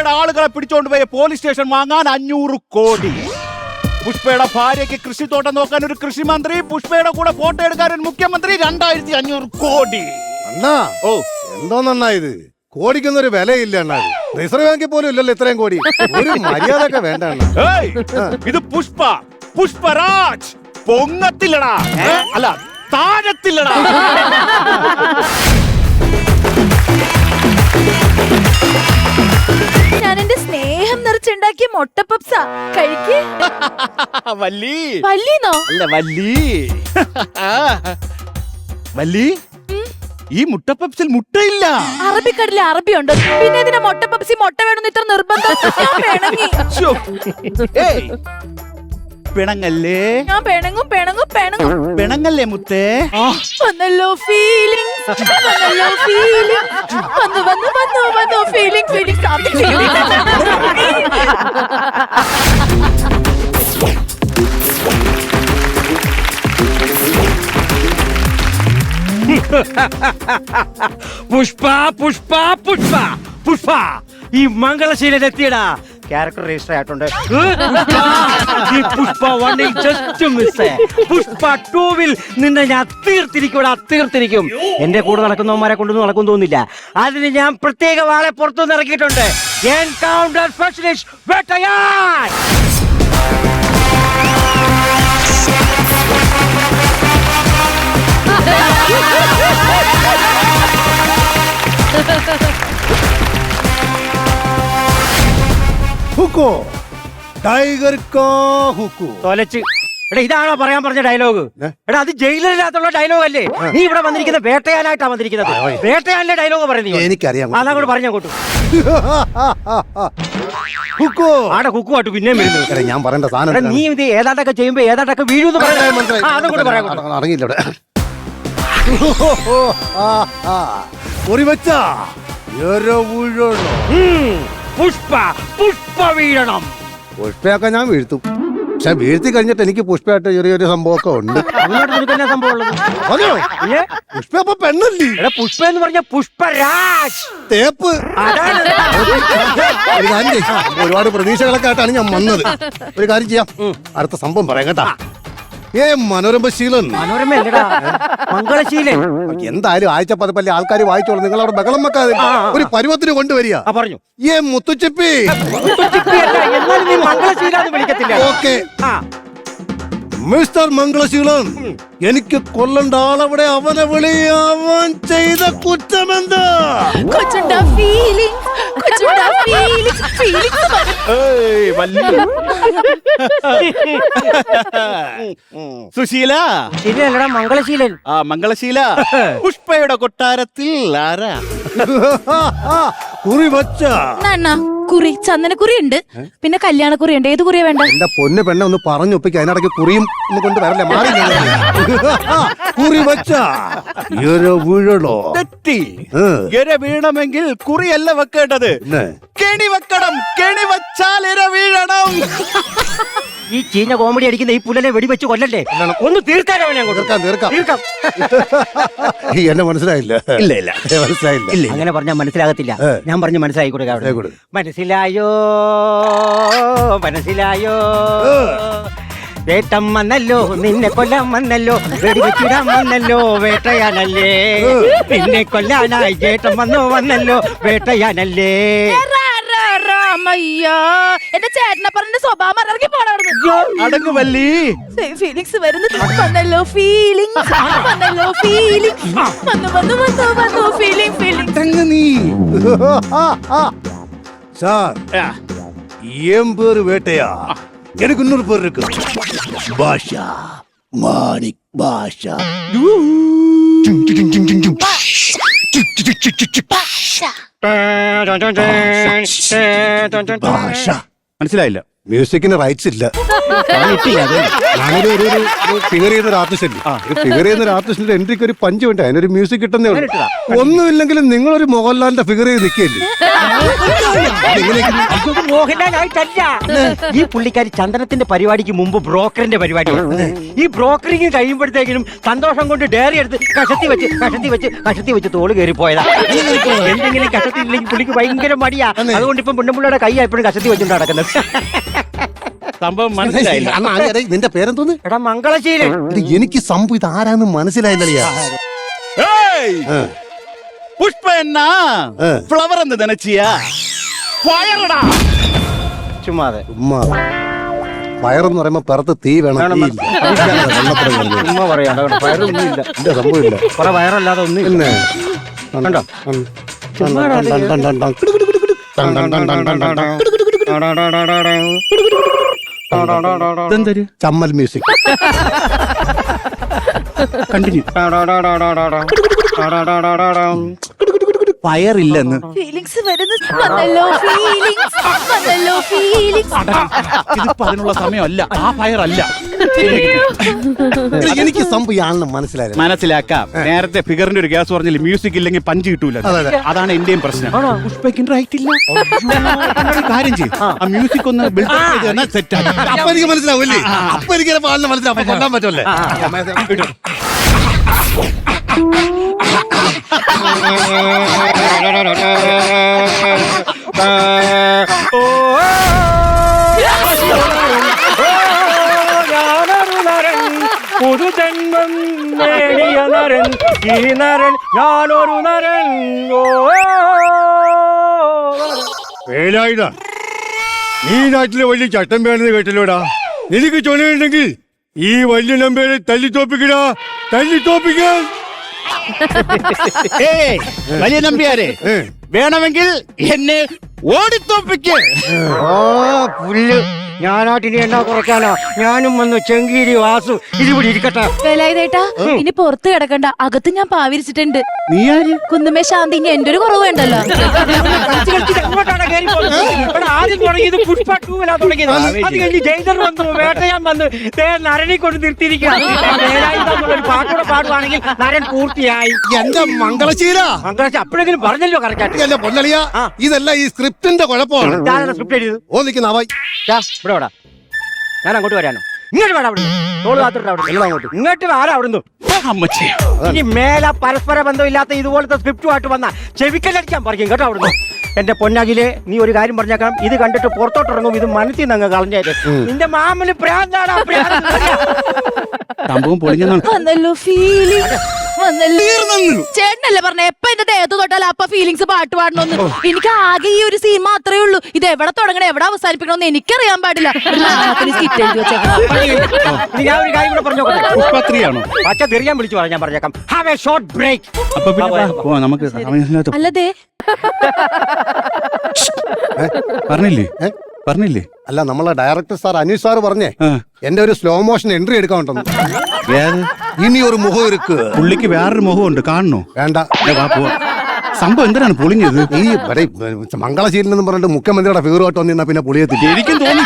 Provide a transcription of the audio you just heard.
പുഷ്പയുടെ ആളുകളെ പിടിച്ചോണ്ട് പോയ പോലീസ് സ്റ്റേഷൻ വാങ്ങാൻ 500 കോടി. പുഷ്പയുടെ ഭാര്യയ്ക്ക് കൃഷിത്തോട്ടം നോക്കാൻ ഒരു കൃഷി മന്ത്രി, പുഷ്പയുടെ കൂടെ ഫോട്ടോ എടുക്കാൻ ഒരു മുഖ്യമന്ത്രി, 2500 കോടി. അണ്ണാ ഓ എന്തോ നന്നായത്, കോടിക്കൊന്നൊരു വിലയില്ല അണ്ണാ. റിസർവ് ബാങ്കിൽ പോലും ഇല്ലല്ലോ ഇത്രയും കോടി. ഒരു മര്യാദ ഒക്കെ വേണ്ട അണ്ണാ. ഇത് പുഷ്പരാജ് പൊങ്ങത്തില്ലടാ, അല്ല താഴത്തില്ലടാ. ഞാൻ എന്റെ സ്നേഹം നിറച്ചുണ്ടാക്കിയ മുട്ട പപ്സാ കഴിക്ക്. വല്ലീന്നോ? അല്ല വല്ലി, ഈ മുട്ട പപ്സിൽ മുട്ടയില്ല. അറബിക്കടലിൽ അറബി ഉണ്ട്, പിന്നെ ഇതിനെ മുട്ട പപ്സി മുട്ട വേണമെന്ന് ഇത്ര നിർബന്ധം? ഞാൻ പിണങ്ങി. പിണങ്ങല്ലേ? ഞാൻ പിണങ്ങും. പിണങ്ങല്ലേ മുത്തേ? വന്നല്ലോ ഫീലിംഗ്, വന്നു ഫീലിംഗ്. പുഷ്പ ഈ മംഗളശീലെത്തിയടാ. ക്യാരക്ടർ രജിസ്റ്റർ ആയിട്ടുണ്ട്. Pushpa 1 just miss. പുഷ്പ 2 നിന്നെ ഞാൻ തീർത്തിരിക്കും. എന്റെ കൂടെ നടക്കുന്നവന്മാരെ കൊണ്ടൊന്നും നടക്കും തോന്നില്ല. അതിന് ഞാൻ പ്രത്യേക ആളെ പുറത്തുനിന്ന് ഇറക്കിയിട്ടുണ്ട്. Encounter specialist Vettaiyan. ഹുക്കോ ടൈഗർ കാ ഹുക്കു. തൊലച്ച് എടാ, ഇതാണോ പറയാൻ പറഞ്ഞ ഡയലോഗ്? എടാ, അത് ജയിലിനകത്തുള്ള ഡയലോഗ് അല്ലേ? നീ ഇവിടെ വന്നിരിക്കുന്ന വേട്ടയാനായിട്ടാ വന്നിരിക്കുന്നത്. വേട്ടയാനിലെ ഡയലോഗ് പറയുന്നത് എനിക്കറിയാം. അതങ്ങോട്ട് പറഞ്ഞോട്ടു. ഹുക്കോ ആടെ കുക്കുമായിട്ട് പിന്നെയും വരുന്നു. ഞാൻ പറയേണ്ട സാധനം നീ ഇത് ഏതാണ്ടൊക്കെ ചെയ്യുമ്പോ ഏതാണ്ടൊക്കെ വീഴുന്ന് പറയാൻ അതങ്ങോട്ട് പറയാം. അറിയില്ല ഇവിടെ. പുഷ്പ വീഴണം. പുഷ്പയൊക്കെ ഞാൻ വീഴ്ത്തും. പക്ഷെ വീഴ്ത്തി കഴിഞ്ഞിട്ട് എനിക്ക് പുഷ്പയായിട്ട് ചെറിയൊരു സംഭവമൊക്കെ ഉണ്ട്. പുഷ്പ അപ്പൊ പെണ്ണല്ലേ? പുഷ്പ എന്ന് പറഞ്ഞ പുഷ്പരാജ് തേപ്പ്. ഒരു കാര്യം ചെയ്യാം, ഒരുപാട് പ്രതീക്ഷകളൊക്കെ ആയിട്ടാണ് ഞാൻ വന്നത്. ഒരു കാര്യം ചെയ്യാം, അടുത്ത സംഭവം പറയാം കേട്ടാ. മനോരമശീലൻ. മനോരമ മംഗളശീലൻ. എന്തായാലും ആഴ്ച പതിപ്പല്ലേ ആൾക്കാർ വായിച്ചോളൂ. നിങ്ങൾ അവിടെ ബഹളം വെക്കാതെ ഒരു പരുവത്തിന് കൊണ്ടുവരിക. പറഞ്ഞു മുത്തുച്ചിപ്പി. ഓക്കെ മിസ്റ്റർ മംഗളശീലൻ, എനിക്ക് കൊല്ലണ്ട ആളവിടെ. അവനെ വിളി. അവൻ ചെയ്ത കുറ്റമെന്താ? സുശീല. ശരിയല്ലടാ, മംഗളശീലൻ. മംഗളശീല. പുഷ്പയുടെ കൊട്ടാരത്തിൽ ആരാ കുറി വച്ച? കുറി, ചന്ദനക്കുറി ഉണ്ട്, പിന്നെ കല്യാണക്കുറി ഉണ്ട്. ഏത് കുറിയാ വേണ്ട? എന്റെ പൊന്ന് പെണ്ണെ ഒന്ന് പറഞ്ഞൊപ്പിക്ക. അതിനിടയ്ക്ക് കുറിയും ഒന്ന് കൊണ്ട് വരല്ലേ? മാറി. കുറി വച്ച വീഴണോ? തെറ്റി. ഇര വീഴണമെങ്കിൽ കുറിയല്ല വെക്കേണ്ടത്, കെണി വെക്കണം. കെണി വച്ചാൽ ഇര വീഴണം. ഈ ചീഞ്ഞ കോമഡി അടിക്കുന്ന ഈ പുല്ലനെ വെടിവെച്ച് കൊല്ലല്ലേ? ഒന്ന് തീർക്കാനോ? തീർക്കാം. എന്നെ മനസ്സിലായില്ല. ഇല്ല മനസ്സിലായില്ല. അങ്ങനെ പറഞ്ഞാൽ മനസ്സിലാകത്തില്ല. ഞാൻ പറഞ്ഞ് മനസ്സിലായി കൊടുക്കാം. മനസ്സിലായോ? വേട്ടം വന്നല്ലോ, നിന്നെ കൊല്ലാൻ വന്നല്ലോ, വെടിവെച്ചിടാൻ വന്നല്ലോ, വേട്ടയാനല്ലേ. നിന്നെ കൊല്ലാനായി ജേട്ടം വന്നല്ലോ, വേട്ടയാനല്ലേ. എന്റെ ചേട്ടനെ പറഞ്ഞ സ്വഭാവം ഇറങ്ങി പോണായിരുന്നു. അടങ്ങുമല്ലി. ഫീലിങ്സ് വരുന്നു. വന്നല്ലോ ഫീലിംഗ്. വന്നു ഫീലിംഗ്. നീ சார் என் பேரு வேட்டையா. எனக்கு இன்னொரு பேர் இருக்கு, பாஷா. மாணிக் பாஷா. മനസ്സിലായില്ല. മ്യൂസിക്കിന് റൈറ്റ്സ് ഇല്ല. ഞാനൊരു ഫിഗർ ചെയ്യുന്ന ഒരു ആർട്ടിസ്റ്റ് ഫിഗർ ചെയ്യുന്ന ഒരു ആർട്ടിസ്റ്റിന്റെ എൻട്രിക്ക് ഒരു പഞ്ച് വേണ്ട, അതിനൊരു മ്യൂസിക് കിട്ടുന്നേ ഉള്ളൂ. ഒന്നുമില്ലെങ്കിലും നിങ്ങളൊരു മോഹൻലാലിന്റെ ഫിഗർ ചെയ്ത് നിൽക്കില്ലേ? മോഹൻലാലായിട്ടല്ല, ഈ പുള്ളിക്കാരി ചന്ദനത്തിന്റെ പരിപാടിക്ക് മുമ്പ് ബ്രോക്കറിന്റെ പരിപാടി. ഈ ബ്രോക്കറിങ് കഴിയുമ്പോഴത്തേക്കിനും സന്തോഷം കൊണ്ട് ഡയറി എടുത്ത് കഷത്തി വെച്ച് തോള് കയറി പോയതാ. എന്തെങ്കിലും കഷത്തി ഇല്ലെങ്കിൽ പുള്ളിക്ക് ഭയങ്കര മടിയാ. അതുകൊണ്ട് ഇപ്പം പെണ്ണുപിള്ളയുടെ കൈ എപ്പോഴും കഷത്തി വെച്ചിട്ട് നടക്കുന്നത്. സംഭവം മനസ്സിലായില്ല. നിന്റെ പേരെന്തോന്ന്? എടാ മംഗളശീലൻ. എനിക്ക് സംഭവം ഇത് ആരാന്ന് മനസ്സിലായില്ലല്ലേ? പുഷ്പ എന്നാ ഫ്ലവർ എന്ന് നനച്ചിയാ ഫയറടാ. ചുമ്മാതെ വയറെന്ന് പറയുമ്പോ പുറത്ത് തീ വേണം. ചുമ്മാ പറയാ, വയറൊന്നും ഇല്ല, സംഭവം ഇല്ല. കുറെ വയറല്ലാതെ ഒന്നും ഇല്ല. കണ്ടോ? ചമ്മൽ മ്യൂസിക്. കണ്ടിന്യൂ. ഫയറില്ലെന്ന് ഫീലിങ്സ് വന്നല്ലോ, ഫീലിങ്സ്. ഇതിപ്പോ അതിനുള്ള സമയമല്ല, ആ ഫയർ അല്ല. എനിക്ക് സംഭവം ആണെന്ന് മനസ്സിലായില്ല. മനസ്സിലാക്കാം. നേരത്തെ ഫിഗറിന്റെ ഒരു ഗ്യാസ് പറഞ്ഞില്ല, മ്യൂസിക് ഇല്ലെങ്കിൽ പഞ്ച് കിട്ടൂല. അതാണ് എന്റെയും പ്രശ്നം. പുഷ്പയ്ക്കും റൈറ്റ് ഇല്ല. കാര്യം ചെയ്യും, ആ മ്യൂസിക് ഒന്ന് ബിൽഡപ്പ് ചെയ്ത് തന്നെ സെറ്റ് ആക്കി. അപ്പൊ എനിക്ക് മനസ്സിലാവൂല്ലേ? അപ്പൊ എനിക്ക് മനസ്സിലാവും. അപ്പൊ കൊല്ലാൻ പറ്റുമല്ലേ? പുതുജന്മം നേടിയ നരൻ, ഈ നരൻ ഞാനൊരു നരൻ. വേലായുധ, നീ നാട്ടിലെ വലിയ ചട്ടം വേണമെന്ന് കേട്ടല്ലോടാ. നിനക്ക് ചൊല്ലുണ്ടെങ്കിൽ ഈ വലിയ നമ്പേരെ തല്ലിത്തോപ്പിക്കടാ, തല്ലിത്തോപ്പിക്കാൻ. വലിയ നമ്പ്യാരെ, വേണമെങ്കിൽ എന്നെ ഓടിത്തോപ്പിക്ക്. പുല്ല്, ഞാനാട്ടിനി എന്നാ കുറയ്ക്കാനാ? ഞാനും വന്നു ചെങ്കീരി വാസു ഇതിവിടെ ഇരിക്കട്ടെ. വേലായുധേട്ടാ, ഇനി പുറത്ത് കിടക്കണ്ട, അകത്ത് ഞാൻ പാവിരിച്ചിട്ടുണ്ട്. നീ ആര്? കുന്നുമേ ശാന്തി, ഇനി എന്റെ ഒരു കുറവ് വേണ്ടല്ലോ. ആദ്യം തുടങ്ങിയത് പുഷ്പ 2 തുടങ്ങിയത്. അത് കഴിഞ്ഞ് ജയ്ദർ വന്നു, വേട്ടയാൻ വന്ന് നരനെ കൊണ്ട് നിർത്തിയിരിക്കുക. പാട്ടൂടെ പാടുവാണെങ്കിൽ നരൻ പൂർത്തിയായി. എന്റെ മംഗളശീല, അപ്പോഴെങ്കിലും പറഞ്ഞല്ലോ കറക്റ്റ്. പൊന്നളിയ, ഇതല്ല ഈ സ്ക്രിപ്റ്റിന്റെ കുഴപ്പമാണ്. സ്ക്രിപ്റ്റ് എഴുതി ഓ നിൽക്കുന്ന ഇവിടെ വേടാ, ഞാൻ അങ്ങോട്ട് വരാനോ? ഇങ്ങോട്ട് വേണം. അവിടെ തോള് കാത്തിട്ട് അവിടെ അങ്ങോട്ട് ഇങ്ങോട്ട് ആരാ അവിടുന്ന്? ഇനി മേല പരസ്പര ബന്ധമില്ലാത്ത ഇതുപോലത്തെ സ്ക്രിപ്റ്റുമായിട്ട് വന്ന ചെവിക്കലടിക്കാൻ പറയും കേട്ടോ അവിടുന്ന്. എന്റെ പൊന്നകിലെ, നീ ഒരു കാര്യം പറഞ്ഞേക്കാം, ഇത് കണ്ടിട്ട് പുറത്തോട്ടിറങ്ങും, ഇത് മനസ്സിൽ നിന്ന് അങ്ങ് കളഞ്ഞേര്. നിന്റെ മാമന് പ്രാന്താടാ. സംഭവം വന്നല്ലോ ഫീലിംഗ്, ചേട്ടനല്ലേ പറഞ്ഞ എപ്പ എന്റെ ദേഹത്ത് തൊട്ടാൽ അപ്പ ഫീലിങ്സ് പാട്ട് പാടണമെന്ന്. എനിക്ക് ആകെ ഈ ഒരു സീൻ മാത്രമേ ഉള്ളൂ. ഇത് എവിടെ തുടങ്ങണം എവിടെ അവസാനിപ്പിക്കണമെന്ന് എനിക്കറിയാൻ പാടില്ല. ഞാൻ ഒരു കാര്യം കൂടെ പറഞ്ഞോട്ടെ. പുഷ്പത്രിയാണോ? പച്ച തെറിയാൻ വിളിച്ചു പറയാൻ ഞാൻ പറഞ്ഞേക്കാം. Have a short break. അപ്പൊ നമുക്ക് അല്ലതേ പറഞ്ഞില്ലേ? അല്ല, നമ്മളെ ഡയറക്ടർ സാർ അനീഷ് സാർ പറഞ്ഞേ എന്റെ ഒരു സ്ലോ മോഷൻ എൻട്രി എടുക്കാൻ ഉണ്ടെന്ന്. ഇനി ഒരു മുഖം ഇരിക്ക്. പുള്ളിക്ക് വേറൊരു മുഖമുണ്ട്, കാണണോ? വേണ്ട, സംഭവം എന്തിനാണ് പൊളിഞ്ഞത്? ഈ മംഗളശീലൻ എന്ന് പറഞ്ഞിട്ട് മുഖ്യമന്ത്രിയുടെ ഫിഗറുമായിട്ട് വന്നിരുന്ന പിന്നെ പൊളിയത്തില്ല. എനിക്കും തോന്നി.